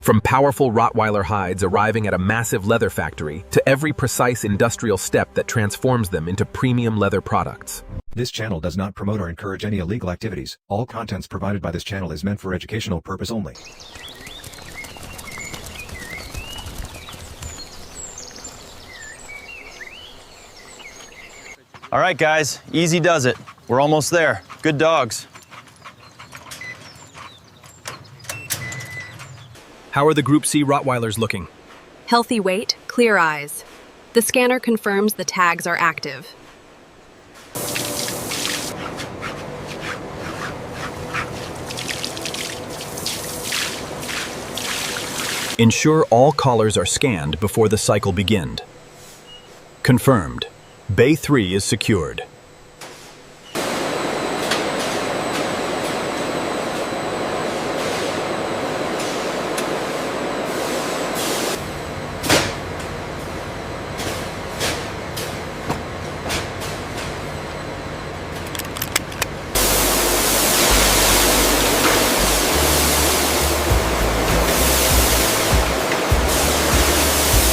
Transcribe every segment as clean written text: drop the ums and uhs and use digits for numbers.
From powerful Rottweiler hides arriving at a massive leather factory to every precise industrial step that transforms them into premium leather products. This channel does not promote or encourage any illegal activities. All contents provided by this channel is meant for educational purpose only. All right, guys, easy does it. We're almost there. Good dogs. How are the Group C Rottweilers looking? Healthy weight, clear eyes. The scanner confirms the tags are active. Ensure all collars are scanned before the cycle begins. Confirmed. Bay 3 is secured.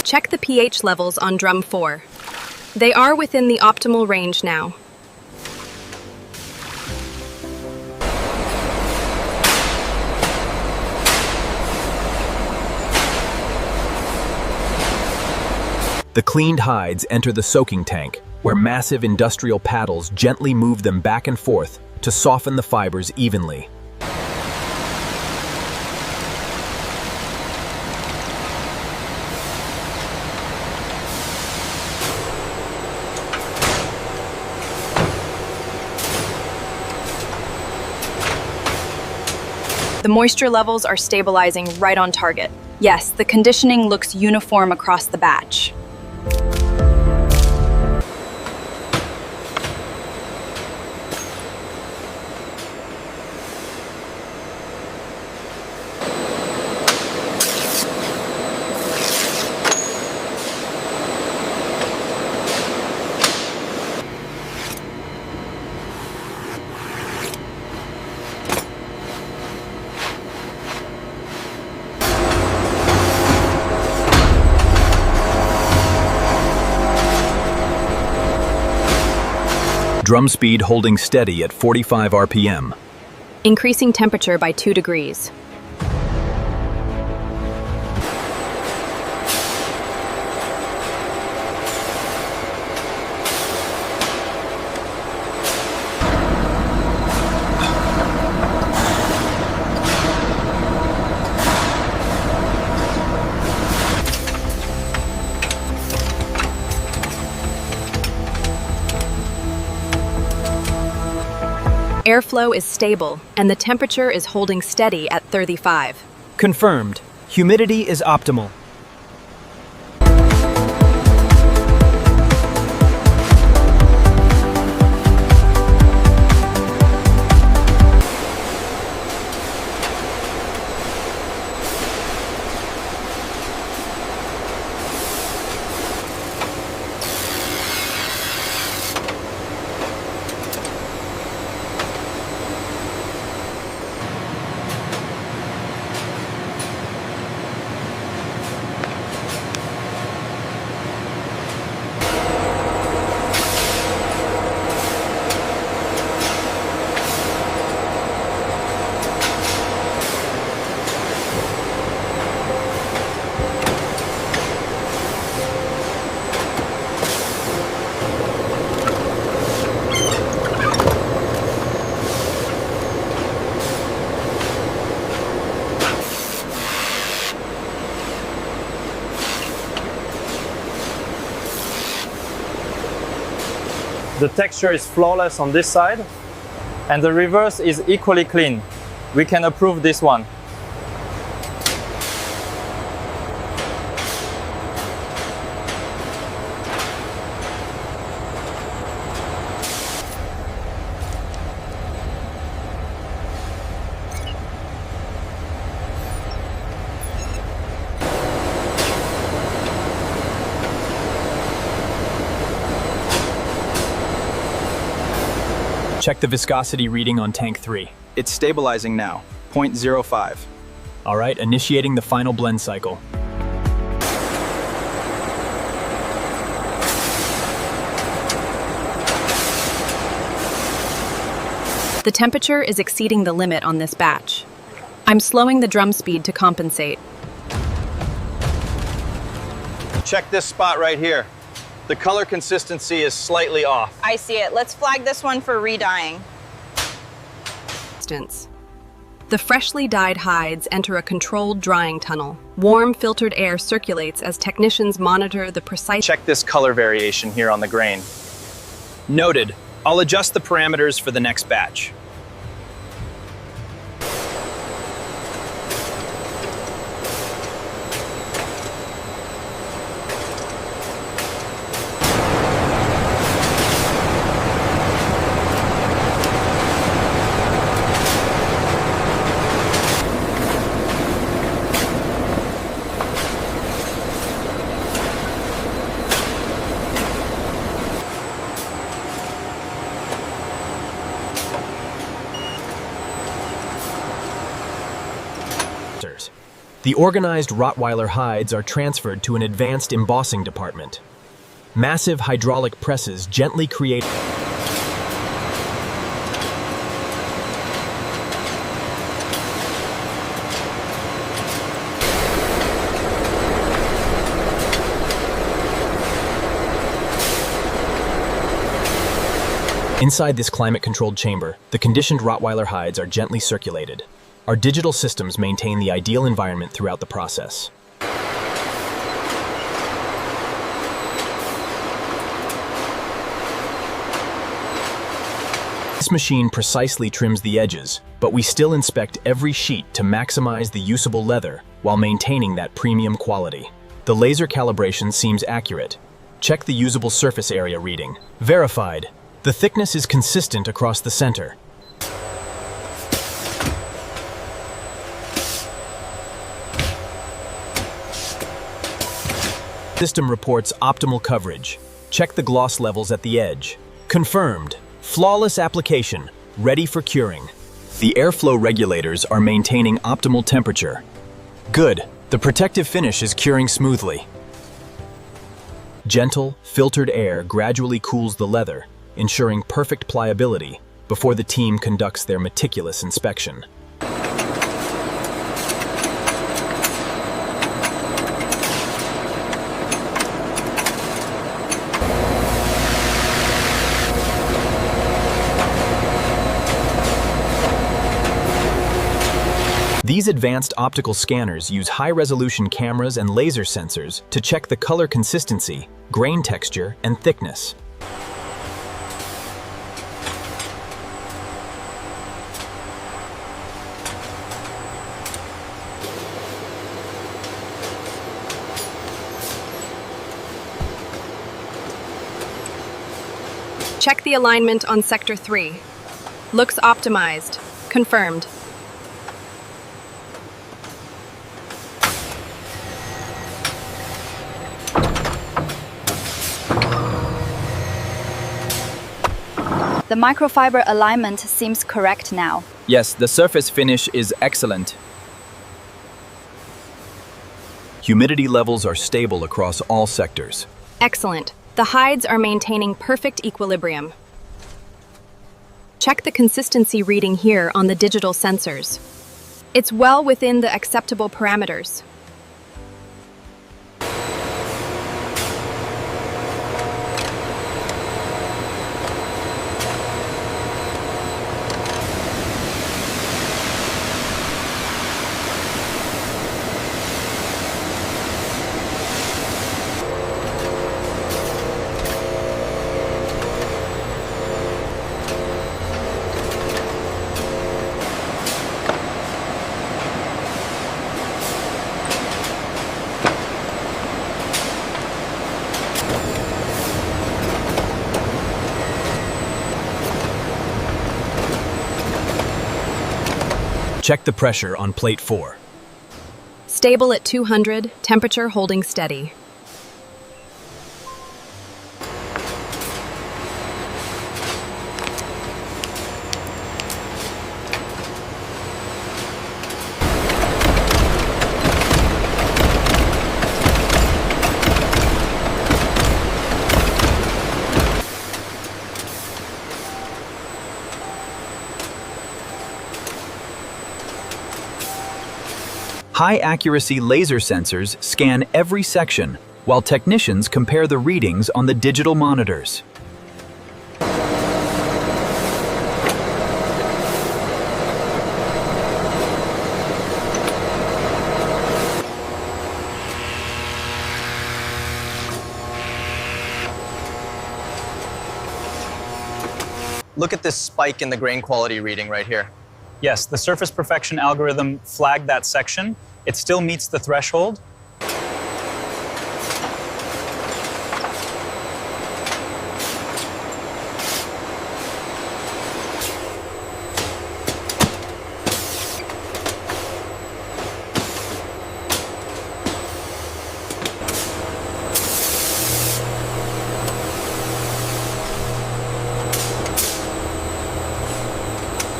Check the pH levels on drum 4. They are within the optimal range now. The cleaned hides enter the soaking tank, where massive industrial paddles gently move them back and forth to soften the fibers evenly. The moisture levels are stabilizing right on target. Yes, the conditioning looks uniform across the batch. Drum speed holding steady at 45 RPM. Increasing temperature by 2 degrees. Airflow is stable, and the temperature is holding steady at 35. Confirmed. Humidity is optimal. The texture is flawless on this side, and the reverse is equally clean. We can approve this one. Check the viscosity reading on tank 3. It's stabilizing now, 0.05. All right, initiating the final blend cycle. The temperature is exceeding the limit on this batch. I'm slowing the drum speed to compensate. Check this spot right here. The color consistency is slightly off. I see it. Let's flag this one for re-dyeing. The freshly dyed hides enter a controlled drying tunnel. Warm, filtered air circulates as technicians monitor the precise... Check this color variation here on the grain. Noted. I'll adjust the parameters for the next batch. The organized Rottweiler hides are transferred to an advanced embossing department. Massive hydraulic presses gently create... Inside this climate-controlled chamber, the conditioned Rottweiler hides are gently circulated. Our digital systems maintain the ideal environment throughout the process. This machine precisely trims the edges, but we still inspect every sheet to maximize the usable leather while maintaining that premium quality. The laser calibration seems accurate. Check the usable surface area reading. Verified. The thickness is consistent across the center. System reports optimal coverage. Check the gloss levels at the edge. Confirmed. Flawless application. Ready for curing. The airflow regulators are maintaining optimal temperature. Good. The protective finish is curing smoothly. Gentle, filtered air gradually cools the leather, ensuring perfect pliability before the team conducts their meticulous inspection. These advanced optical scanners use high-resolution cameras and laser sensors to check the color consistency, grain texture, and thickness. Check the alignment on Sector 3. Looks optimized. Confirmed. The microfiber alignment seems correct now. Yes, the surface finish is excellent. Humidity levels are stable across all sectors. Excellent. The hides are maintaining perfect equilibrium. Check the consistency reading here on the digital sensors. It's well within the acceptable parameters. Check the pressure on plate 4. Stable at 200, temperature holding steady. High-accuracy laser sensors scan every section, while technicians compare the readings on the digital monitors. Look at this spike in the grain quality reading right here. Yes, the surface perfection algorithm flagged that section. It still meets the threshold.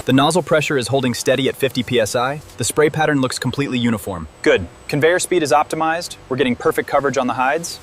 The nozzle pressure is holding steady at 50 psi. The spray pattern looks completely uniform. Good. Conveyor speed is optimized. We're getting perfect coverage on the hides.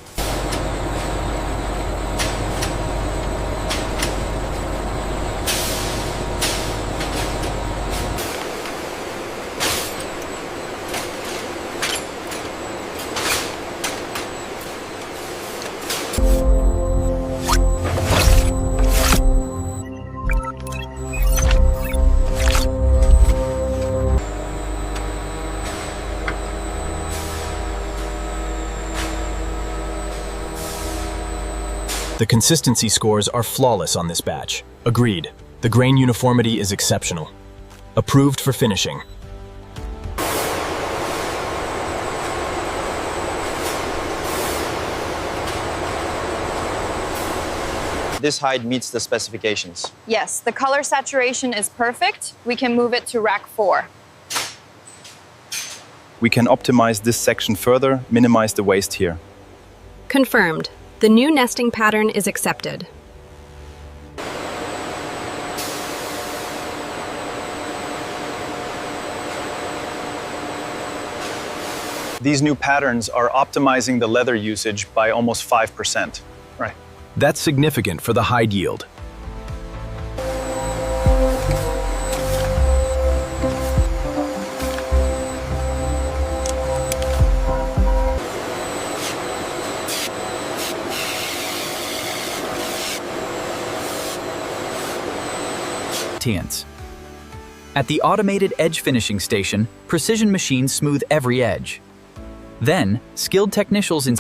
The consistency scores are flawless on this batch. Agreed. The grain uniformity is exceptional. Approved for finishing. This hide meets the specifications. Yes, the color saturation is perfect. We can move it to rack 4. We can optimize this section further, minimize the waste here. Confirmed. The new nesting pattern is accepted. These new patterns are optimizing the leather usage by almost 5%. Right. That's significant for the hide yield. At the automated edge finishing station, precision machines smooth every edge. Then, skilled technicians in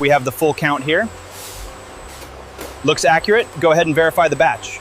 We have the full count here. Looks accurate. Go ahead and verify the batch.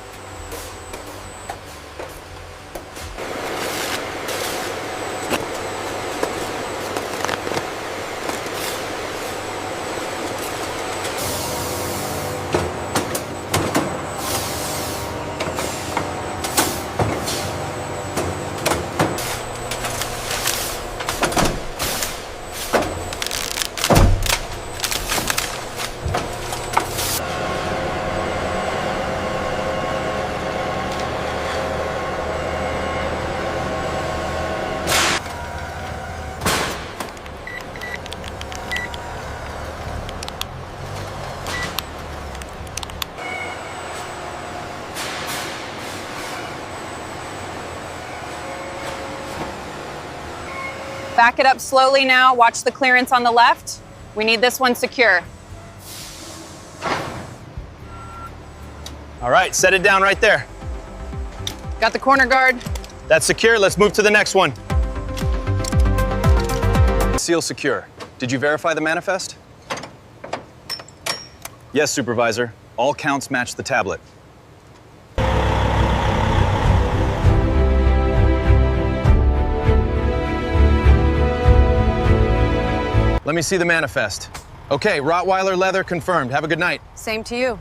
Back it up slowly now. Watch the clearance on the left. We need this one secure. All right, set it down right there. Got the corner guard. That's secure. Let's move to the next one. Seal secure. Did you verify the manifest? Yes, Supervisor. All counts match the tablet. Let me see the manifest. Okay, Rottweiler leather confirmed. Have a good night. Same to you.